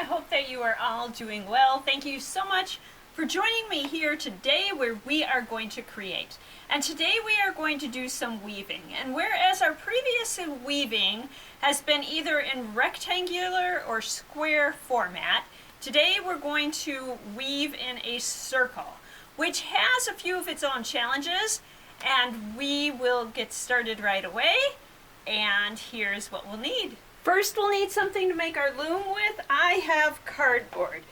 I hope that you are all doing well. Thank you so much for joining me here today where we are going to create. And today we are going to do some weaving. And whereas our previous weaving has been either in rectangular or square format, today we're going to weave in a circle, which has a few of its own challenges, and we will get started right away. And here's what we'll need. First, we'll need something to make our loom with. I have cardboard.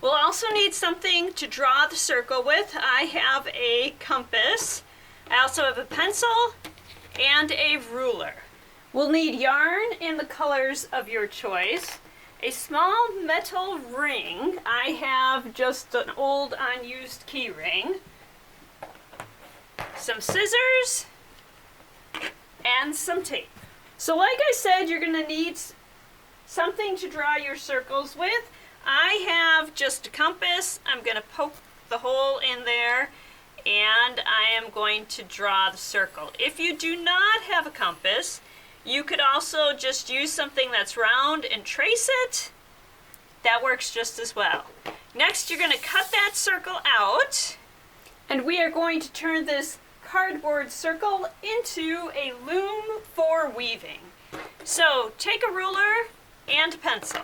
We'll also need something to draw the circle with. I have a compass. I also have a pencil and a ruler. We'll need yarn in the colors of your choice, a small metal ring. I have just an old unused key ring, some scissors, and some tape. So like I said, you're going to need something to draw your circles with. I have just a compass. I'm going to poke the hole in there, and I am going to draw the circle. If you do not have a compass, you could also just use something that's round and trace it. That works just as well. Next, you're going to cut that circle out, and we are going to turn this cardboard circle into a loom for weaving. So take a ruler and a pencil.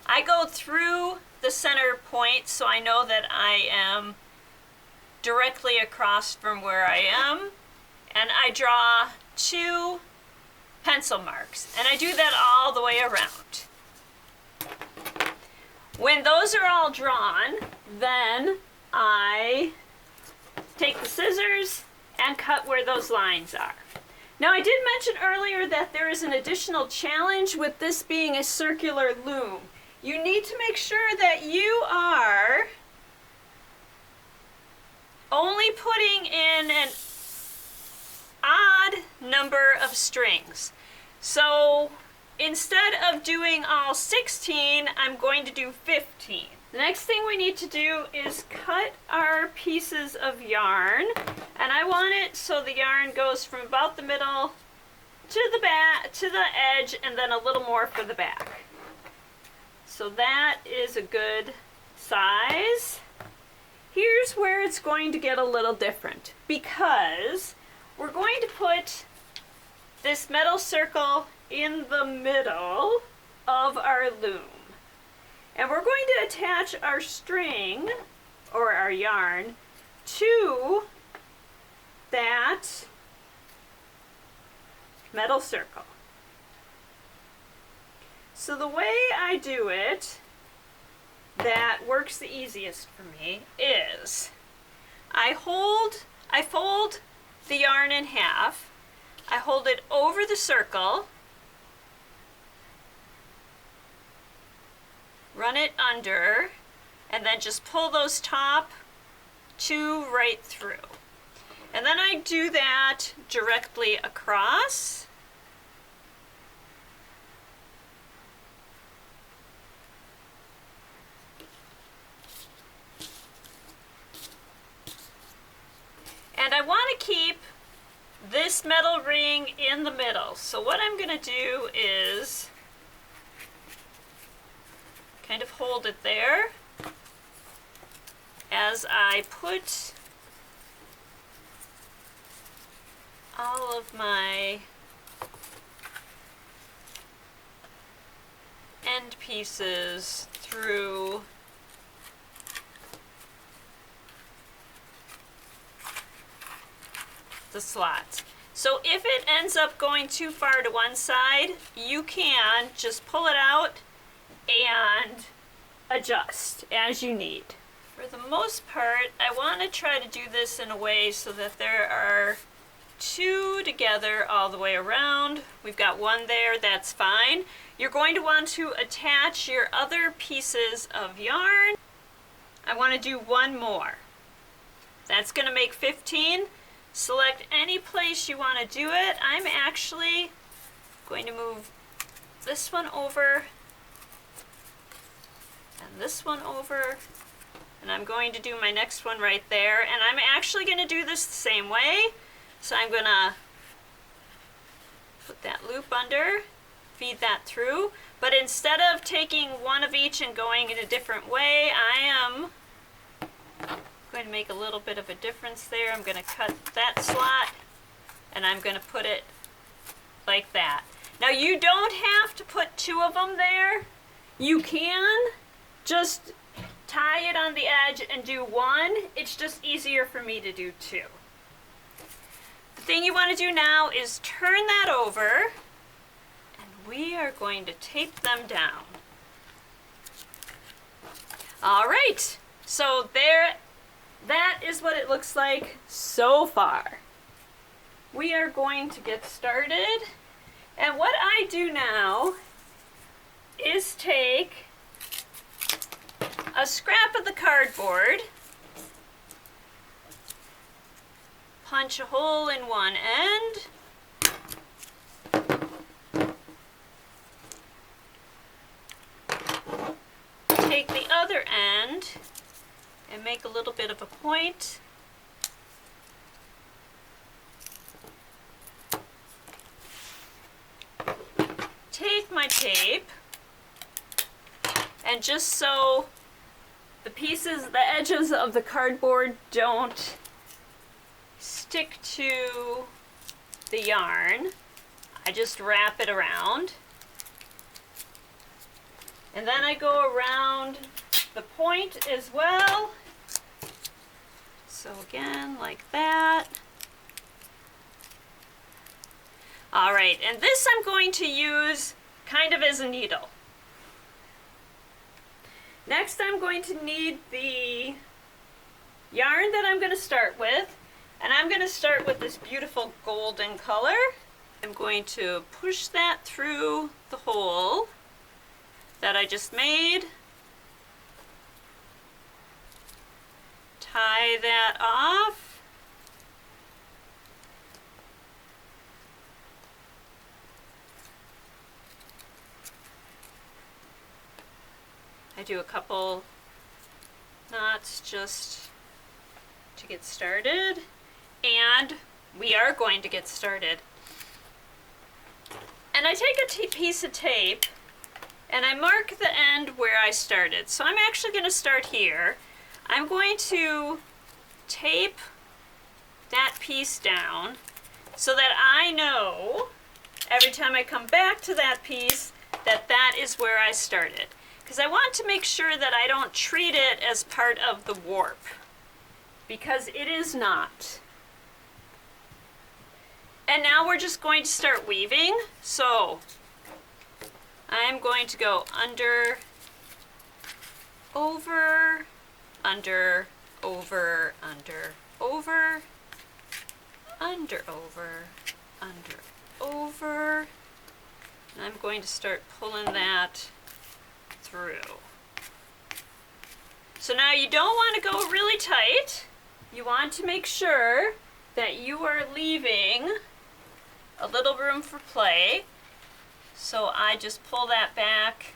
I go through the center point so I know that I am directly across from where I am, and I draw 2 pencil marks, and I do that all the way around. When those are all drawn, then I take the scissors and cut where those lines are. Now, I did mention earlier that there is an additional challenge with this being a circular loom. You need to make sure that you are only putting in an odd number of strings. So instead of doing all 16, I'm going to do 15. The next thing we need to do is cut our pieces of yarn, and I want it so the yarn goes from about the middle to the back, to the edge, and then a little more for the back. So that is a good size. Here's where it's going to get a little different, because we're going to put this metal circle in the middle of our loom. And we're going to attach our string, or our yarn, to that metal circle. So the way I do it that works the easiest for me is I fold the yarn in half, I hold it over the circle, run it under, and then just pull those top 2 right through. And then I do that directly across. And I want to keep this metal ring in the middle. So what I'm going to do is kind of hold it there as I put all of my end pieces through the slots. So if it ends up going too far to one side, you can just pull it out and adjust as you need. For the most part, I want to try to do this in a way so that there are 2 together all the way around. We've got 1 there, that's fine. You're going to want to attach your other pieces of yarn. I want to do 1 more. That's going to make 15. Select any place you want to do it. I'm actually going to move this one over and this one over, and I'm going to do my next one right there, and I'm actually going to do this the same way. So I'm going to put that loop under, feed that through, but instead of taking one of each and going in a different way, I am going to make a little bit of a difference there. I'm going to cut that slot and I'm going to put it like that. Now you don't have to put two of them there. You can just tie it on the edge and do one. It's just easier for me to do two. The thing you want to do now is turn that over and we are going to tape them down. All right, so there, that is what it looks like so far. We are going to get started. And what I do now is take a scrap of the cardboard, punch a hole in one end, take the other end and make a little bit of a point. Take my tape, and just so the edges of the cardboard don't stick to the yarn, I just wrap it around. And then I go around the point as well. So again, like that. All right, and this I'm going to use kind of as a needle. Next I'm going to need the yarn that I'm going to start with, and I'm going to start with this beautiful golden color. I'm going to push that through the hole that I just made, tie that off. I do a couple knots just to get started, and we are going to get started. And I take a piece of tape and I mark the end where I started. So I'm actually going to start here. I'm going to tape that piece down so that I know every time I come back to that piece that that is where I started. Because I want to make sure that I don't treat it as part of the warp, because it is not. And now we're just going to start weaving. So I'm going to go under, over, under, over, under, over, under, over, under, over. And I'm going to start pulling that through. So now you don't want to go really tight. You want to make sure that you are leaving a little room for play. So I just pull that back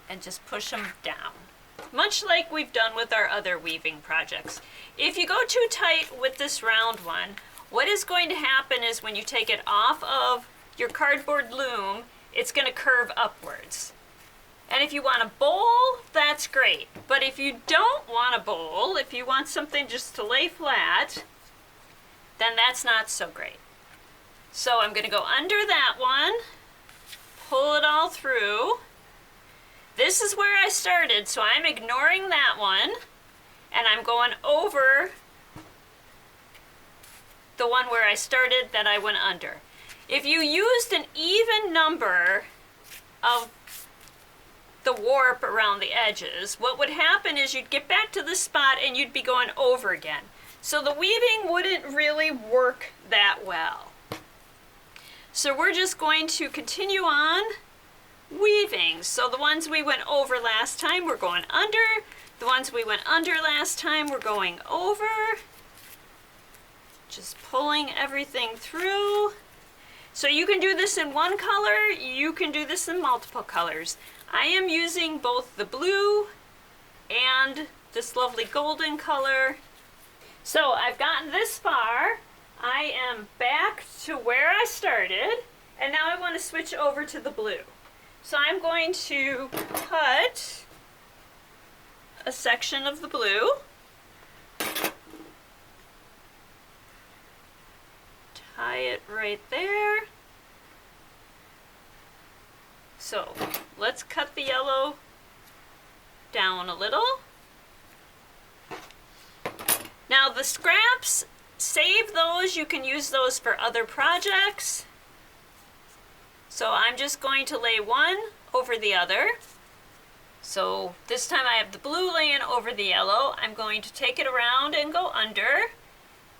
and just push them down, much like we've done with our other weaving projects. If you go too tight with this round one, what is going to happen is when you take it off of your cardboard loom, it's going to curve upwards. And if you want a bowl, that's great. But if you don't want a bowl, if you want something just to lay flat, then that's not so great. So I'm going to go under that one, pull it all through. This is where I started, so I'm ignoring that one, and I'm going over the one where I started that I went under. If you used an even number of the warp around the edges, what would happen is you'd get back to this spot and you'd be going over again. So the weaving wouldn't really work that well. So we're just going to continue on weaving. So the ones we went over last time, we're going under. The ones we went under last time, we're going over. Just pulling everything through. So you can do this in one color, you can do this in multiple colors. I am using both the blue and this lovely golden color. So I've gotten this far. I am back to where I started, and now I want to switch over to the blue. So I'm going to cut a section of the blue. Tie it right there. So let's cut the yellow down a little. Now the scraps, save those. You can use those for other projects. So I'm just going to lay one over the other. So this time I have the blue laying over the yellow. I'm going to take it around and go under.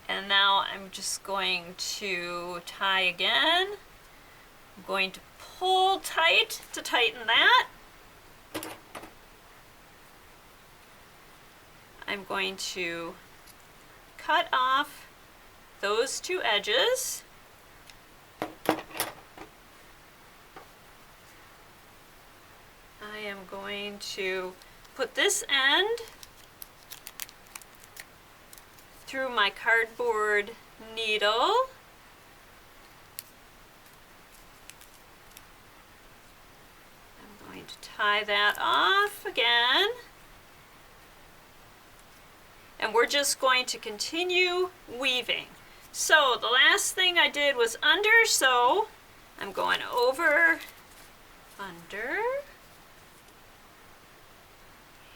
And now I'm just going to tie again. I'm going to pull tight to tighten that. I'm going to cut off those two edges. I am going to put this end through my cardboard needle. I'm going to tie that off again. And we're just going to continue weaving. So the last thing I did was under, so I'm going over, under.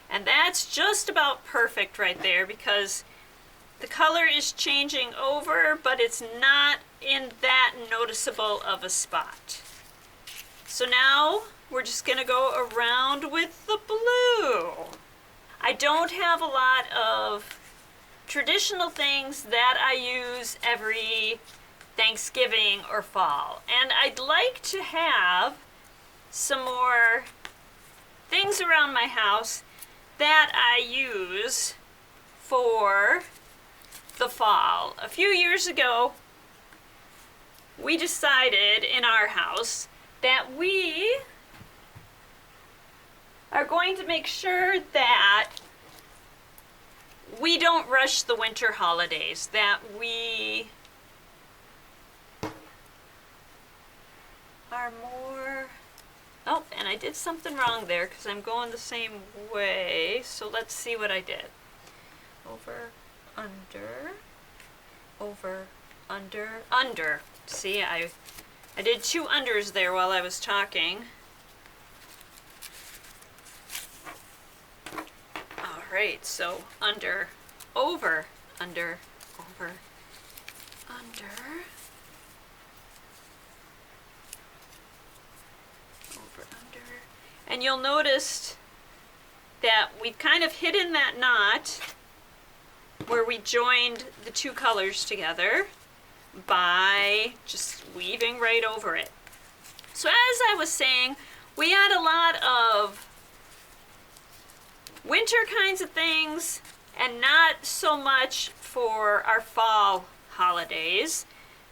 And that's just about perfect right there because the color is changing over, but it's not in that noticeable of a spot. So now we're just going to go around with the blue. I don't have a lot of traditional things that I use every Thanksgiving or fall. And I'd like to have some more things around my house that I use for the fall. A few years ago, we decided in our house that we are going to make sure that we don't rush the winter holidays, that we are more... Oh, and I did something wrong there because I'm going the same way. So let's see what I did. Over, under, over, under, under. See, I did two unders there while I was talking. All right, so under, over, under, over, under. And you'll notice that we've kind of hidden that knot where we joined the two colors together by just weaving right over it. So as I was saying, we had a lot of winter kinds of things and not so much for our fall holidays.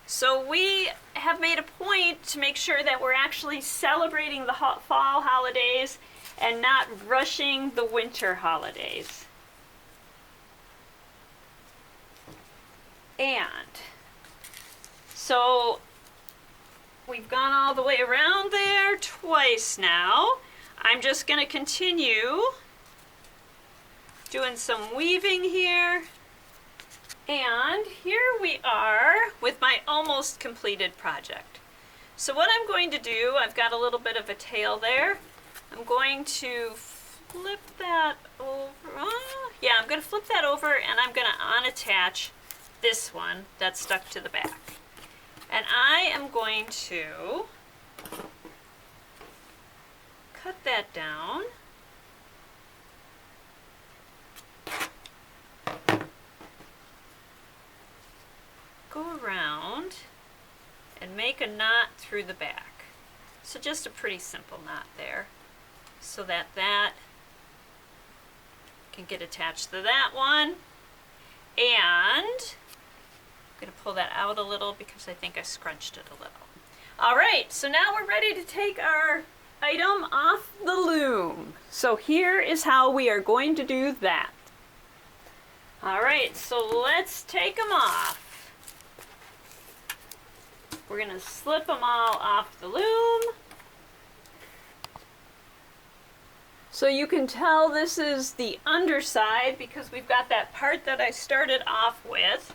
So we have made a point to make sure that we're actually celebrating the fall holidays and not rushing the winter holidays. And so we've gone all the way around there twice now. I'm just going to continue doing some weaving here. And here we are with my almost completed project. So what I'm going to do, I've got a little bit of a tail there. I'm going to flip that over. Yeah, I'm going to flip that over and I'm going to unattach this one that's stuck to the back. And I am going to cut that down. Go around and make a knot through the back. So just a pretty simple knot there so that that can get attached to that one. And I'm going to pull that out a little because I think I scrunched it a little. All right, so now we're ready to take our item off the loom. So here is how we are going to do that. All right, so let's take them off. We're going to slip them all off the loom. So you can tell this is the underside because we've got that part that I started off with.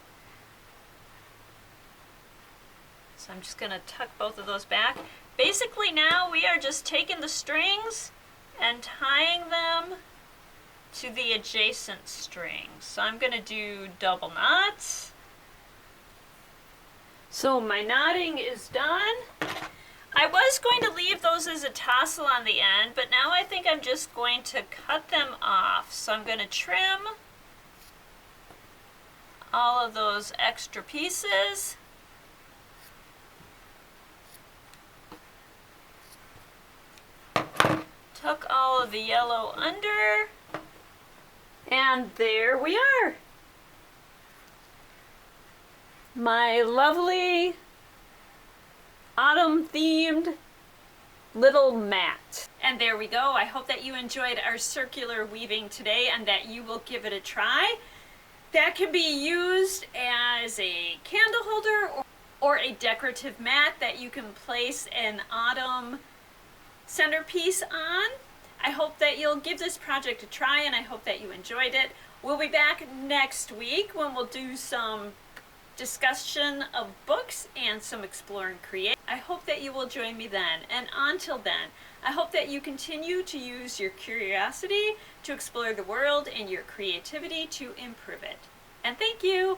So I'm just going to tuck both of those back. Basically now we are just taking the strings and tying them to the adjacent strings. So I'm going to do double knots. So my knotting is done. I was going to leave those as a tassel on the end, but now I think I'm just going to cut them off. So I'm going to trim all of those extra pieces. Tuck all of the yellow under. And there we are. My lovely autumn themed little mat. And there we go. I hope that you enjoyed our circular weaving today and that you will give it a try. That can be used as a candle holder or a decorative mat that you can place an autumn centerpiece on. I hope that you'll give this project a try and I hope that you enjoyed it. We'll be back next week when we'll do some discussion of books and some exploring create. I hope that you will join me then. And until then, I hope that you continue to use your curiosity to explore the world and your creativity to improve it. And thank you!